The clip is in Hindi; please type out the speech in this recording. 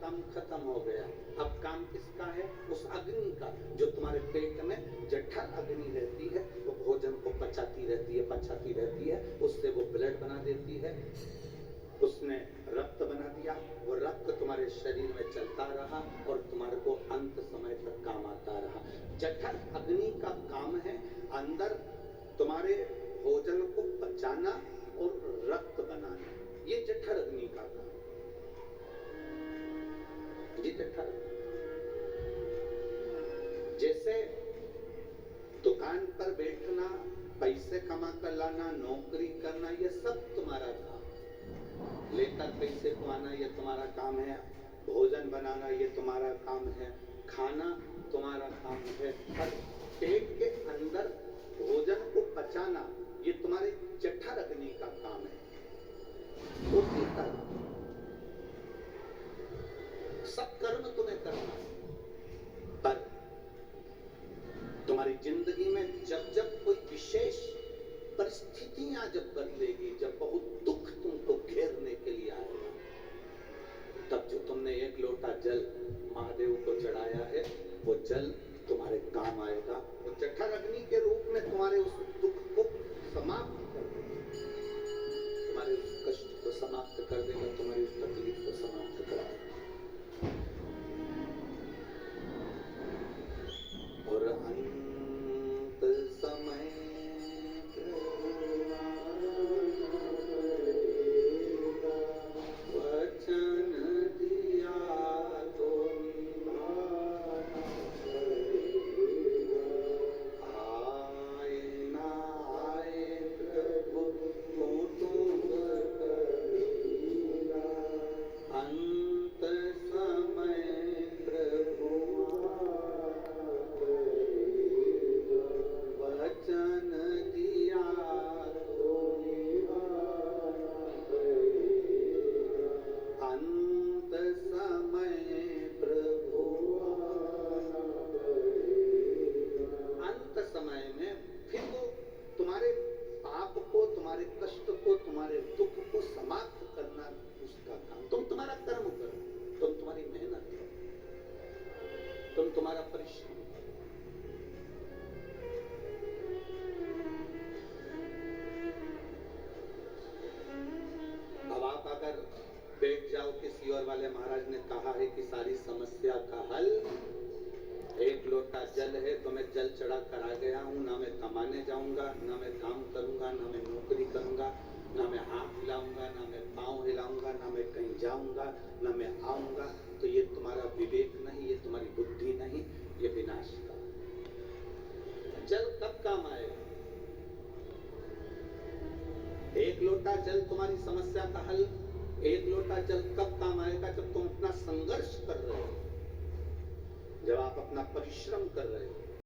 काम खत्म हो गया। अब काम किसका है? उस अग्नि का जो तुम्हारे पेट में जठर अग्नि रहती है, वो भोजन को पचाती रहती है, उससे वो ब्लड बना देती है, उसने रक्त बना दिया, वो रक्त तुम्हारे शरीर में चलता रहा और तुम्हारे को अंत समय तक काम आता रहा। जठर अग्नि का काम है अंदर तुम्हारे भोजन को पचाना और रक्त बनाना, ये जठर अग्नि का काम। ये जठर, जैसे दुकान पर बैठना, पैसे कमा कर लाना, नौकरी करना, ये सब तुम्हारा काम। लेकर पैसे को आना ये तुम्हारा काम है, भोजन बनाना ये तुम्हारा काम है, खाना तुम्हारा काम है, पर पेट के अंदर भोजन को पचाना ये तुम्हारे जठर अग्नि का काम है। उसी तरह सब कर्म तुम्हें करना है, पर तुम्हारी जिंदगी में जब जब कोई विशेष परिस्थितियां जब बदलेगी, जब बहुत दुख तुमको घेरने के लिए आएगा, तब जो तुमने एक लोटा जल महादेव को चढ़ाया है, वो जल तुम्हारे काम आएगा। वो जठर अग्नि के रूप में तुम्हारे उस दुख को समाप्त कर देगा, तुम्हारे उस कष्ट को समाप्त कर देगा, तुम्हारी उस तकलीफ को समाप्त कर देगा। और अंत समय वचन दिया तो आए ना आए प्रभु तुम करेगा, अंत समय प्रभु वचन दिया तो अंत समय प्रभु, अंत समय में फिर वो तुम्हारे पाप को, तुम्हारे कष्ट को, तुम्हारे दुख को समाप्त करना उसका काम। तुम तुम्हारा कर्म करो, तुम तुम्हारी मेहनत करो, तुम तुम्हारा परिश्रम करो। अब आप अगर बैठ जाओ, किसी और वाले महाराज ने कहा है कि सारी समस्या का हल एक लोटा जल है, तो मैं जल चढ़ा कर आ गया हूँ, ना मैं कमाने जाऊंगा, ना मैं काम करूंगा, ना मैं नौकरी करूंगा, ना मैं हाथ हिलाऊंगा, ना मैं पांव हिलाऊंगा, ना मैं कहीं जाऊंगा, ना मैं आऊंगा, तो ये तुम्हारा विवेक नहीं, ये तुम्हारी बुद्धि नहीं, ये विनाश का। जल कब काम आएगा? एक लोटा जल तुम्हारी समस्या का हल, एक लोटा जल कब काम आएगा? जब तुम अपना संघर्ष कर रहे हो, जब आप अपना परिश्रम कर रहे हो,